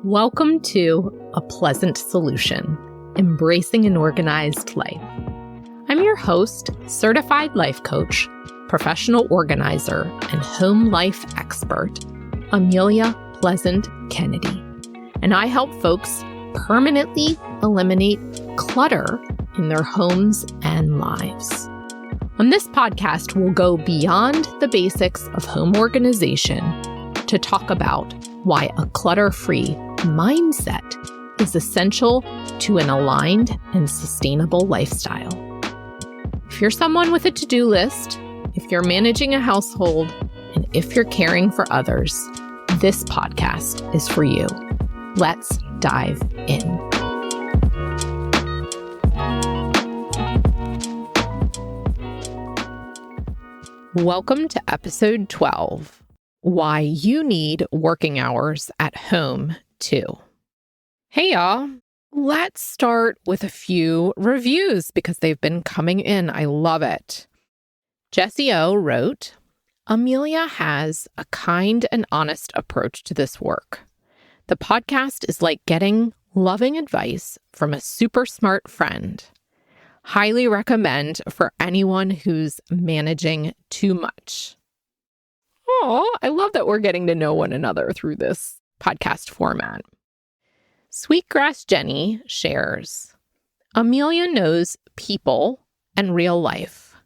Welcome to A Pleasant Solution, Embracing an Organized Life. I'm your host, certified life coach, professional organizer, and home life expert, Amelia Pleasant Kennedy. And I help folks permanently eliminate clutter in their homes and lives. On this podcast, we'll go beyond the basics of home organization to talk about why a clutter-free mindset is essential to an aligned and sustainable lifestyle. If you're someone with a to-do list, if you're managing a household, and if you're caring for others, this podcast is for you. Let's dive in. Welcome to episode 12, Why You Need Working Hours at Home Too. Hey y'all, let's start with a few reviews because they've been coming in. I love it. Jessie O wrote, Amelia has a kind and honest approach to this work. The podcast is like getting loving advice from a super smart friend. Highly recommend for anyone who's managing too much. Oh, I love that we're getting to know one another through this podcast format. Sweetgrass Jenny shares, Amelia knows people and real life.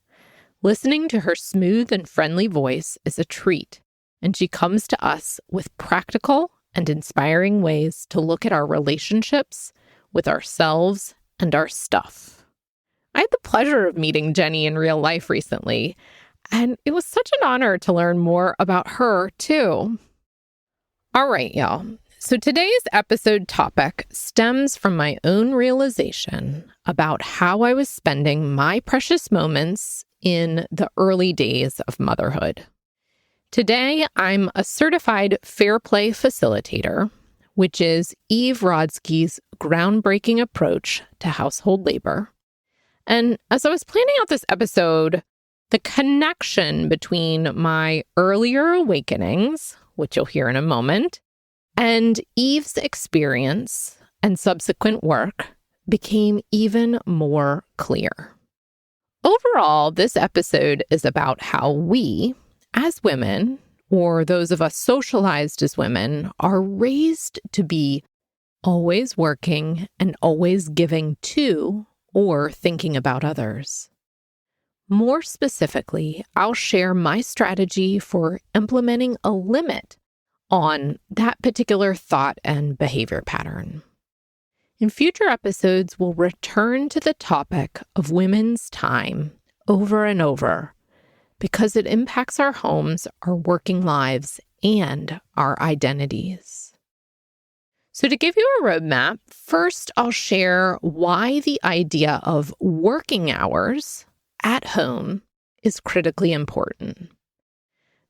Listening to her smooth and friendly voice is a treat, and she comes to us with practical and inspiring ways to look at our relationships with ourselves and our stuff. I had the pleasure of meeting Jenny in real life recently, and it was such an honor to learn more about her, too. All right, y'all. So today's episode topic stems from my own realization about how I was spending my precious moments in the early days of motherhood. Today, I'm a certified Fair Play facilitator, which is Eve Rodsky's groundbreaking approach to household labor. And as I was planning out this episode, the connection between my earlier awakenings, which you'll hear in a moment, and Eve's experience and subsequent work became even more clear. Overall, this episode is about how we, as women, or those of us socialized as women, are raised to be always working and always giving to or thinking about others. More specifically, I'll share my strategy for implementing a limit on that particular thought and behavior pattern. In future episodes, we'll return to the topic of women's time over and over because it impacts our homes, our working lives, and our identities. So to give you a roadmap, first I'll share why the idea of working hours at home is critically important.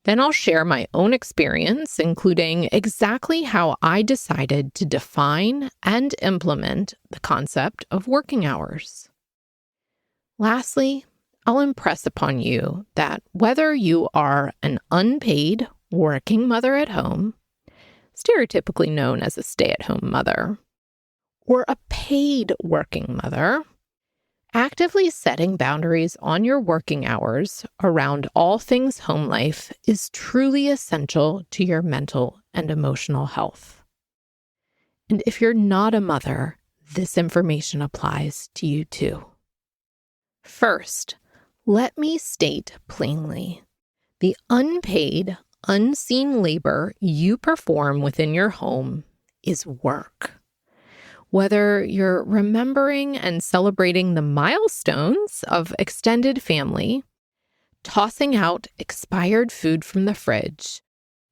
Then I'll share my own experience, including exactly how I decided to define and implement the concept of working hours. Lastly, I'll impress upon you that whether you are an unpaid working mother at home, stereotypically known as a stay-at-home mother, or a paid working mother, actively setting boundaries on your working hours around all things home life is truly essential to your mental and emotional health. And if you're not a mother, this information applies to you too. First, let me state plainly, the unpaid, unseen labor you perform within your home is work. Whether you're remembering and celebrating the milestones of extended family, tossing out expired food from the fridge,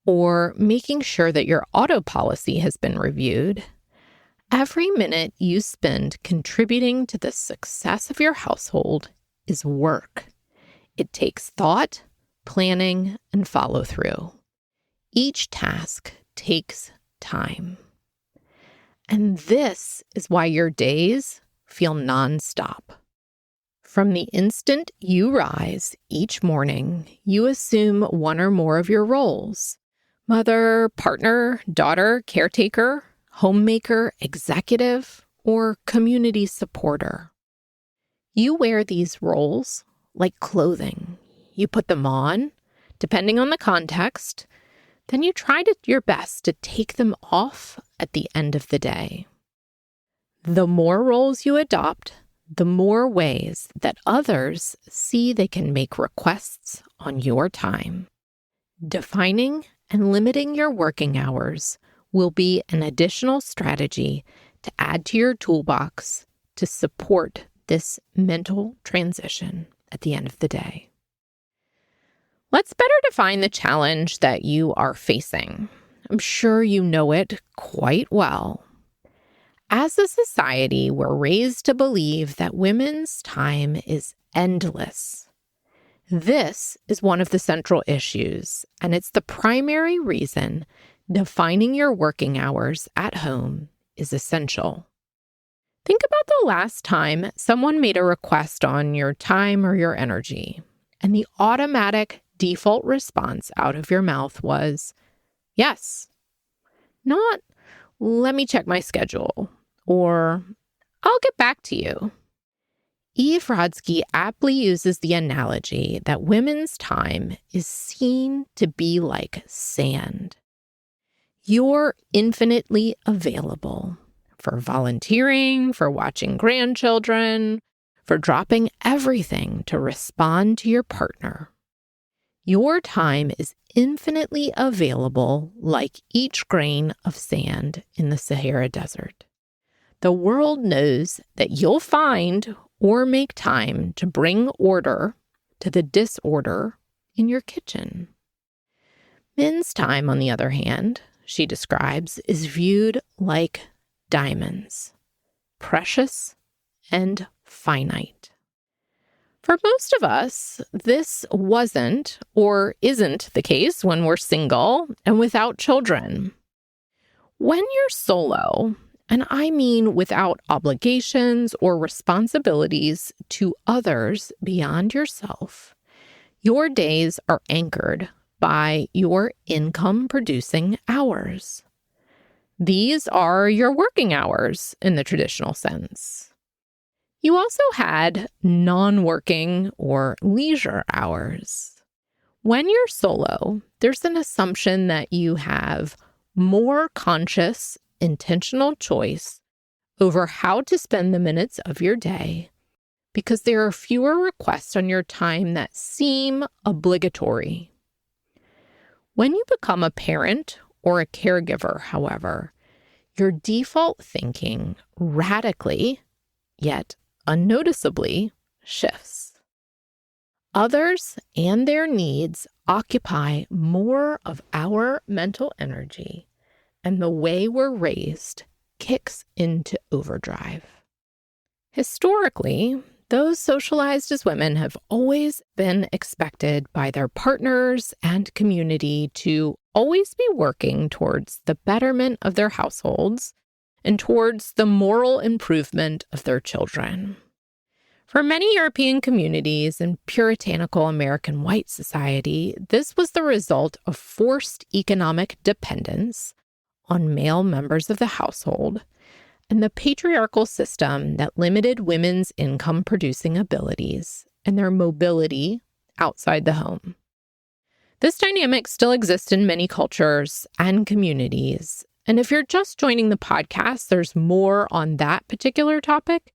or making sure that your auto policy has been reviewed, every minute you spend contributing to the success of your household is work. It takes thought, planning, and follow-through. Each task takes time. And this is why your days feel nonstop. From the instant you rise each morning, you assume one or more of your roles: mother, partner, daughter, caretaker, homemaker, executive, or community supporter. You wear these roles like clothing. You put them on, depending on the context, then you try your best to take them off at the end of the day. The more roles you adopt, the more ways that others see they can make requests on your time. Defining and limiting your working hours will be an additional strategy to add to your toolbox to support this mental transition at the end of the day. Let's better define the challenge that you are facing. I'm sure you know it quite well. As a society, we're raised to believe that women's time is endless. This is one of the central issues, and it's the primary reason defining your working hours at home is essential. Think about the last time someone made a request on your time or your energy, and the automatic default response out of your mouth was, yes. Not, let me check my schedule, or I'll get back to you. Eve Rodsky aptly uses the analogy that women's time is seen to be like sand. You're infinitely available for volunteering, for watching grandchildren, for dropping everything to respond to your partner. Your time is infinitely available like each grain of sand in the Sahara Desert. The world knows that you'll find or make time to bring order to the disorder in your kitchen. Men's time, on the other hand, she describes, is viewed like diamonds, precious and finite. For most of us, this wasn't or isn't the case when we're single and without children. When you're solo, and I mean without obligations or responsibilities to others beyond yourself, your days are anchored by your income-producing hours. These are your working hours in the traditional sense. You also had non-working or leisure hours. When you're solo, there's an assumption that you have more conscious, intentional choice over how to spend the minutes of your day because there are fewer requests on your time that seem obligatory. When you become a parent or a caregiver, however, your default thinking radically, yet unnoticeably, shifts. Others and their needs occupy more of our mental energy, and the way we're raised kicks into overdrive. Historically, those socialized as women have always been expected by their partners and community to always be working towards the betterment of their households and towards the moral improvement of their children. For many European communities and puritanical American white society, this was the result of forced economic dependence on male members of the household and the patriarchal system that limited women's income-producing abilities and their mobility outside the home. This dynamic still exists in many cultures and communities, and if you're just joining the podcast, there's more on that particular topic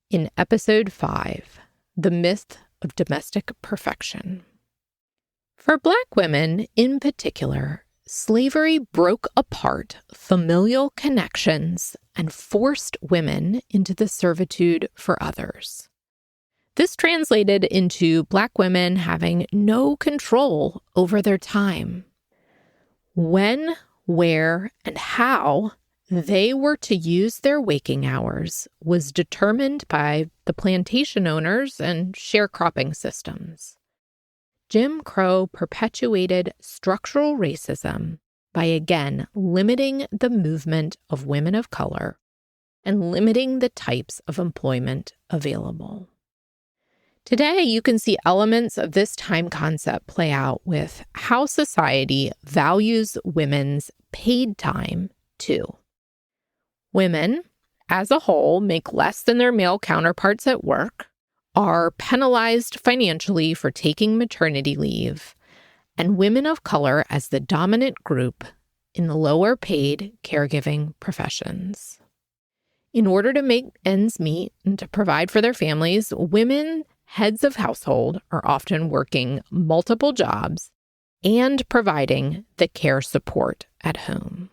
in episode 5, The Myth of Domestic Perfection. For Black women in particular, slavery broke apart familial connections and forced women into the servitude for others. This translated into Black women having no control over their time. When, where, and how they were to use their waking hours was determined by the plantation owners and sharecropping systems. Jim Crow perpetuated structural racism by again limiting the movement of women of color and limiting the types of employment available. Today, you can see elements of this time concept play out with how society values women's paid time, too. Women, as a whole, make less than their male counterparts at work, are penalized financially for taking maternity leave, and women of color as the dominant group in the lower paid caregiving professions. In order to make ends meet and to provide for their families, women, heads of household, are often working multiple jobs and providing the care support at home.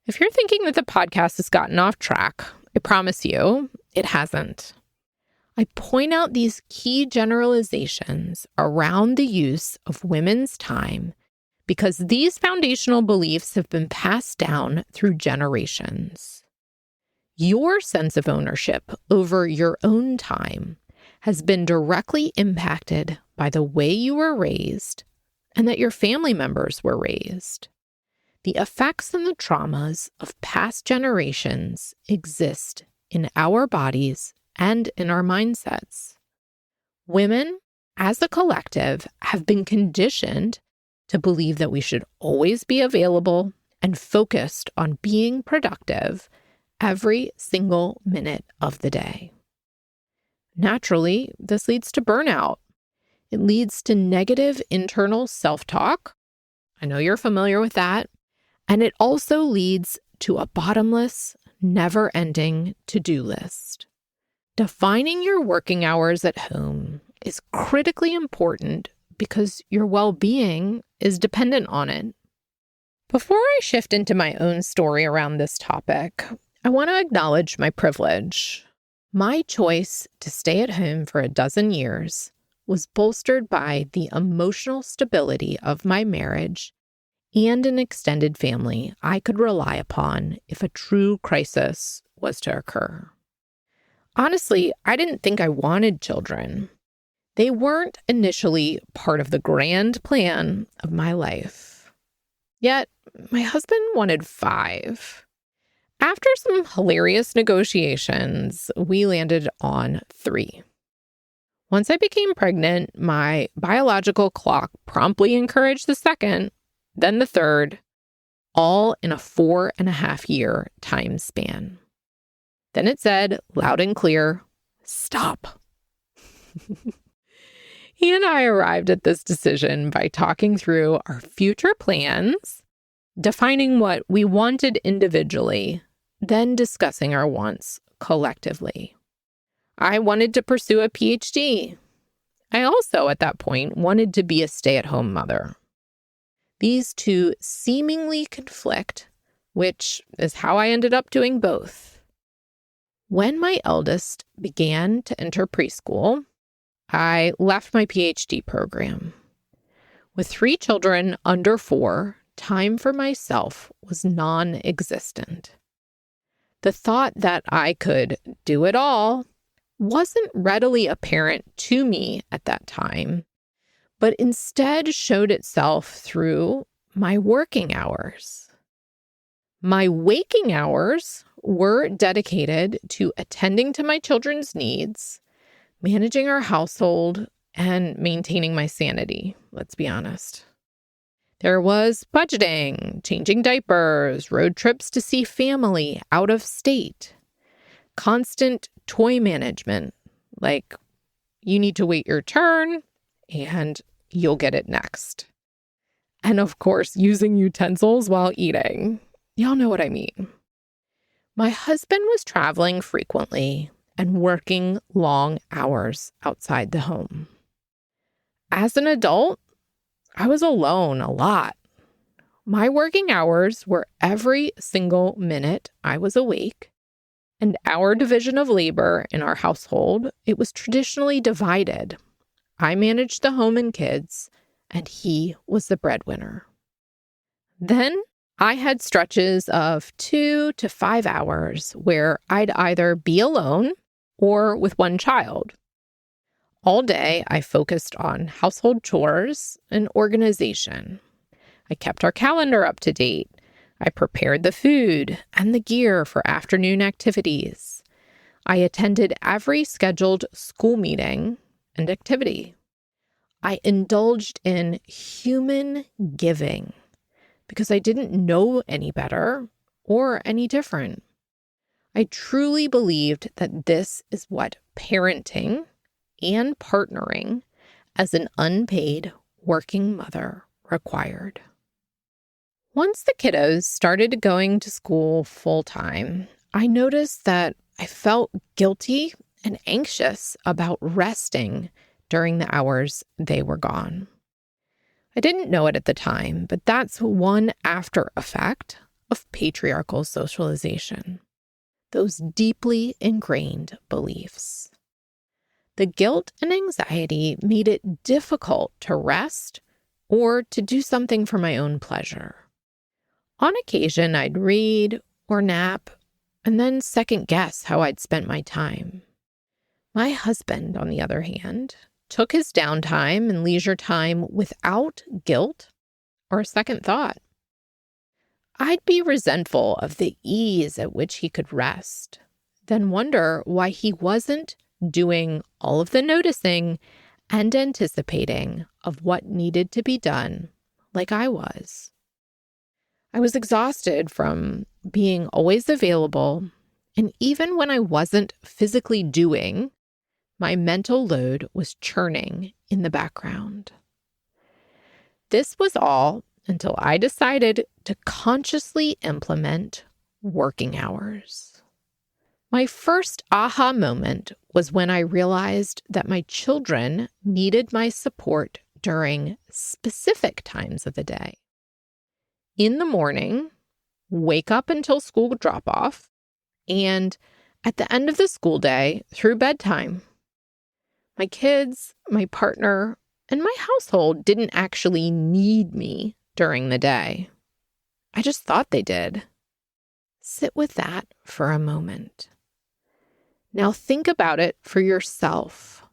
If you're thinking that the podcast has gotten off track, I promise you it hasn't. I point out these key generalizations around the use of women's time because these foundational beliefs have been passed down through generations. Your sense of ownership over your own time has been directly impacted by the way you were raised and that your family members were raised. The effects and the traumas of past generations exist in our bodies and in our mindsets. Women, as a collective, have been conditioned to believe that we should always be available and focused on being productive every single minute of the day. Naturally, this leads to burnout. It leads to negative internal self-talk. I know you're familiar with that. And it also leads to a bottomless, never-ending to-do list. Defining your working hours at home is critically important because your well-being is dependent on it. Before I shift into my own story around this topic, I want to acknowledge my privilege. My choice to stay at home for 12 years was bolstered by the emotional stability of my marriage and an extended family I could rely upon if a true crisis was to occur. Honestly, I didn't think I wanted children. They weren't initially part of the grand plan of my life. Yet, my husband wanted 5. After some hilarious negotiations, we landed on 3. Once I became pregnant, my biological clock promptly encouraged the 2nd, then the 3rd, all in a 4.5-year time span. Then it said, loud and clear, stop. He and I arrived at this decision by talking through our future plans, defining what we wanted individually, then discussing our wants collectively. I wanted to pursue a PhD. I also, at that point, wanted to be a stay-at-home mother. These two seemingly conflict, which is how I ended up doing both. When my eldest began to enter preschool, I left my PhD program. With 3 children under 4, time for myself was non-existent. The thought that I could do it all wasn't readily apparent to me at that time, but instead showed itself through my working hours. My waking hours were dedicated to attending to my children's needs, managing our household, and maintaining my sanity, let's be honest. There was budgeting, changing diapers, road trips to see family out of state, constant toy management, like you need to wait your turn and you'll get it next. And of course, using utensils while eating. Y'all know what I mean. My husband was traveling frequently and working long hours outside the home. As an adult, I was alone a lot. My working hours were every single minute I was awake, and our division of labor in our household, it was traditionally divided. I managed the home and kids, and he was the breadwinner. Then I had stretches of 2 to 5 hours where I'd either be alone or with one child. All day, I focused on household chores and organization. I kept our calendar up to date. I prepared the food and the gear for afternoon activities. I attended every scheduled school meeting and activity. I indulged in human giving because I didn't know any better or any different. I truly believed that this is what parenting and partnering as an unpaid working mother required. Once the kiddos started going to school full-time, I noticed that I felt guilty and anxious about resting during the hours they were gone. I didn't know it at the time, but that's one after effect of patriarchal socialization. Those deeply ingrained beliefs. The guilt and anxiety made it difficult to rest or to do something for my own pleasure. On occasion, I'd read or nap and then second guess how I'd spent my time. My husband, on the other hand, took his downtime and leisure time without guilt or a second thought. I'd be resentful of the ease at which he could rest, then wonder why he wasn't doing all of the noticing and anticipating of what needed to be done like I was. I was exhausted from being always available, and even when I wasn't physically doing, my mental load was churning in the background. This was all until I decided to consciously implement working hours. My first aha moment was when I realized that my children needed my support during specific times of the day. In the morning, wake up until school drop-off, and at the end of the school day through bedtime. My kids, my partner, and my household didn't actually need me during the day. I just thought they did. Sit with that for a moment. Now think about it for yourself.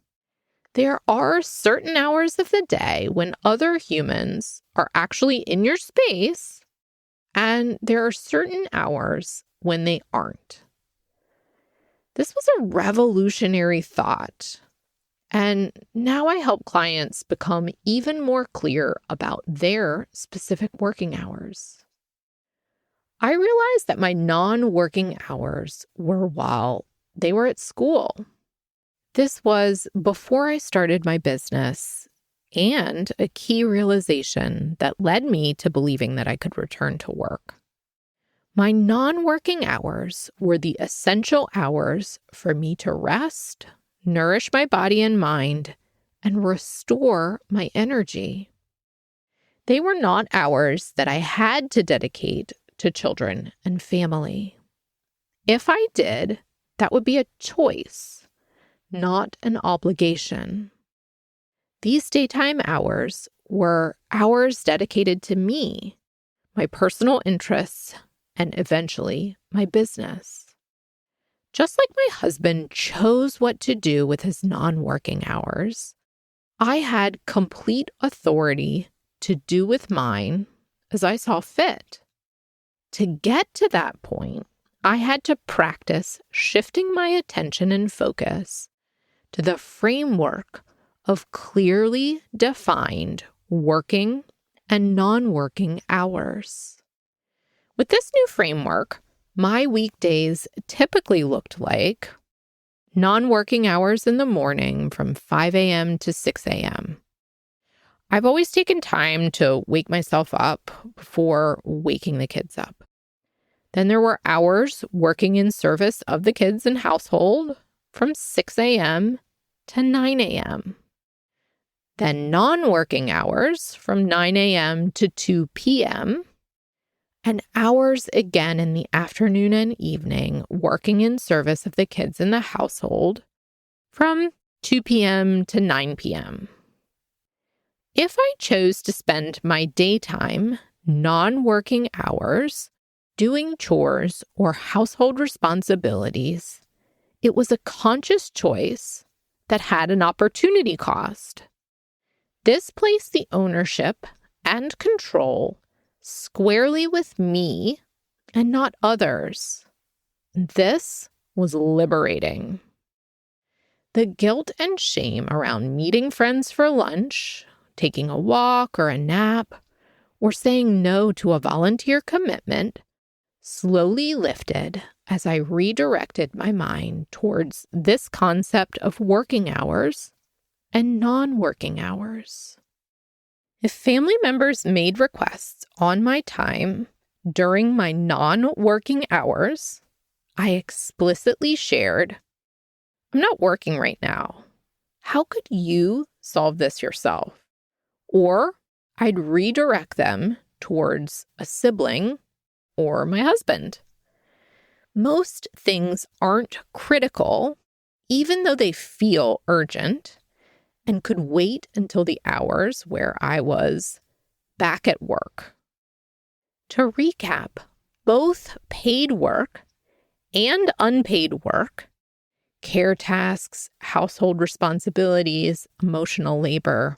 There are certain hours of the day when other humans are actually in your space, and there are certain hours when they aren't. This was a revolutionary thought. And now I help clients become even more clear about their specific working hours. I realized that my non-working hours were while they were at school. This was before I started my business and a key realization that led me to believing that I could return to work. My non-working hours were the essential hours for me to rest, nourish my body and mind, and restore my energy. They were not hours that I had to dedicate to children and family. If I did, that would be a choice, not an obligation. These daytime hours were hours dedicated to me, my personal interests, and eventually my business. Just like my husband chose what to do with his non-working hours, I had complete authority to do with mine as I saw fit. To get to that point, I had to practice shifting my attention and focus to the framework of clearly defined working and non-working hours. With this new framework, my weekdays typically looked like non-working hours in the morning from 5 a.m. to 6 a.m. I've always taken time to wake myself up before waking the kids up. Then there were hours working in service of the kids and household from 6 a.m. to 9 a.m. Then non-working hours from 9 a.m. to 2 p.m., and hours again in the afternoon and evening working in service of the kids in the household from 2 p.m. to 9 p.m. If I chose to spend my daytime, non-working hours doing chores or household responsibilities, it was a conscious choice that had an opportunity cost. This placed the ownership and control squarely with me and not others. This was liberating. The guilt and shame around meeting friends for lunch, taking a walk or a nap, or saying no to a volunteer commitment slowly lifted as I redirected my mind towards this concept of working hours and non-working hours. If family members made requests on my time during my non-working hours, I explicitly shared, "I'm not working right now. How could you solve this yourself?" Or I'd redirect them towards a sibling or my husband. Most things aren't critical, even though they feel urgent, and could wait until the hours where I was back at work. To recap, both paid work and unpaid work, care tasks, household responsibilities, emotional labor,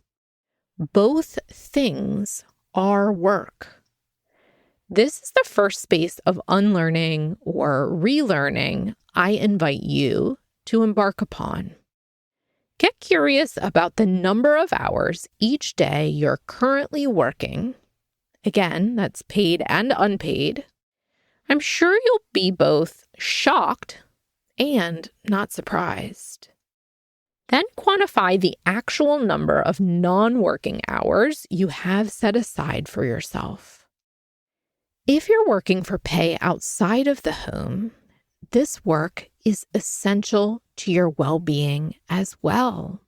both things are work. This is the first space of unlearning or relearning I invite you to embark upon. Get curious about the number of hours each day you're currently working. Again, that's paid and unpaid. I'm sure you'll be both shocked and not surprised. Then quantify the actual number of non-working hours you have set aside for yourself. If you're working for pay outside of the home, this work is essential to your well-being as well.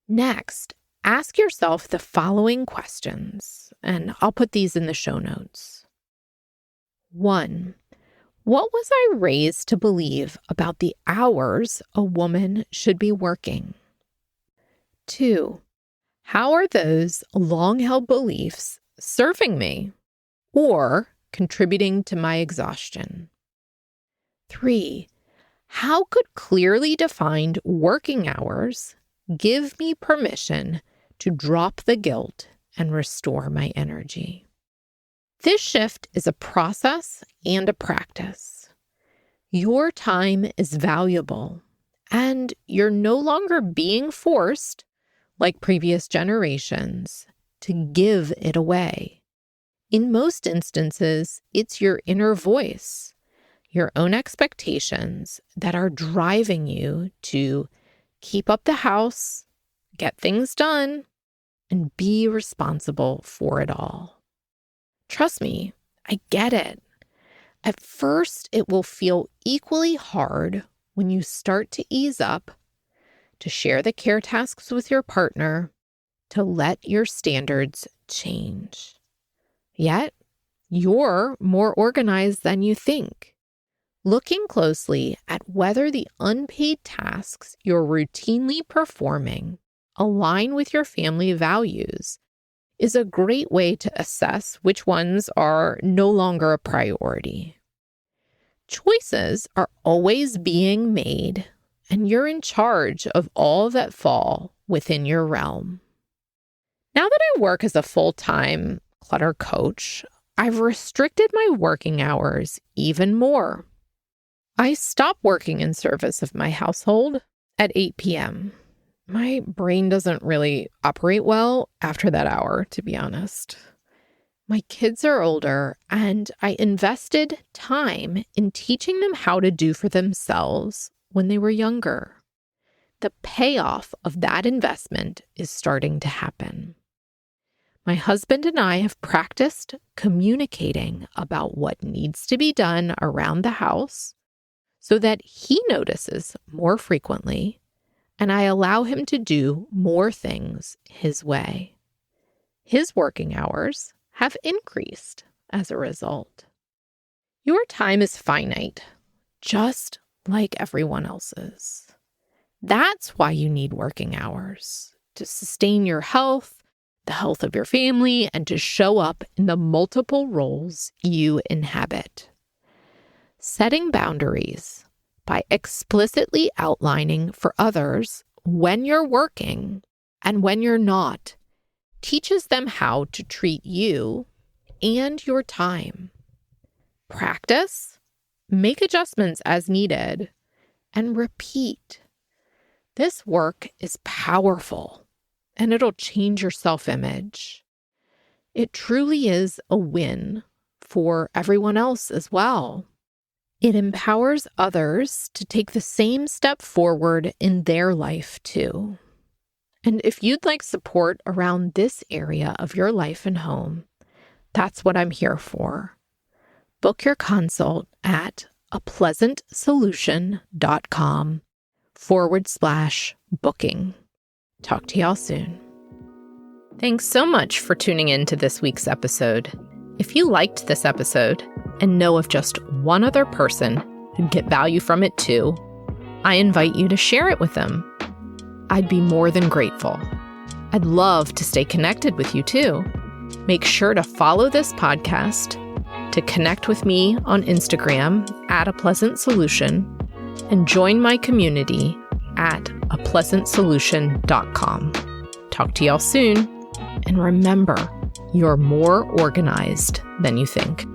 Next, ask yourself the following questions, and I'll put these in the show notes. 1. What was I raised to believe about the hours a woman should be working? 2. How are those long-held beliefs serving me or contributing to my exhaustion? 3. How could clearly defined working hours give me permission to drop the guilt and restore my energy? This shift is a process and a practice. Your time is valuable, and you're no longer being forced, like previous generations, to give it away. In most instances, it's your inner voice, your own expectations that are driving you to keep up the house, get things done, and be responsible for it all. Trust me, I get it. At first, it will feel equally hard when you start to ease up, to share the care tasks with your partner, to let your standards change. Yet, you're more organized than you think. Looking closely at whether the unpaid tasks you're routinely performing align with your family values is a great way to assess which ones are no longer a priority. Choices are always being made, and you're in charge of all that fall within your realm. Now that I work as a full-time clutter coach, I've restricted my working hours even more. I stop working in service of my household at 8 p.m. My brain doesn't really operate well after that hour, to be honest. My kids are older, and I invested time in teaching them how to do for themselves when they were younger. The payoff of that investment is starting to happen. My husband and I have practiced communicating about what needs to be done around the house so that he notices more frequently, and I allow him to do more things his way. His working hours have increased as a result. Your time is finite, just like everyone else's. That's why you need working hours, to sustain your health, the health of your family, and to show up in the multiple roles you inhabit. Setting boundaries by explicitly outlining for others when you're working and when you're not teaches them how to treat you and your time. Practice, make adjustments as needed, and repeat. This work is powerful, and it'll change your self-image. It truly is a win for everyone else as well. It empowers others to take the same step forward in their life too. And if you'd like support around this area of your life and home, that's what I'm here for. Book your consult at apleasantsolution.com/booking. Talk to y'all soon. Thanks so much for tuning in to this week's episode. If you liked this episode and know of just one other person who'd get value from it too, I invite you to share it with them. I'd be more than grateful. I'd love to stay connected with you too. Make sure to follow this podcast, to connect with me on Instagram at apleasantsolution, and join my community at apleasantsolution.com. Talk to y'all soon, and remember, you're more organized than you think.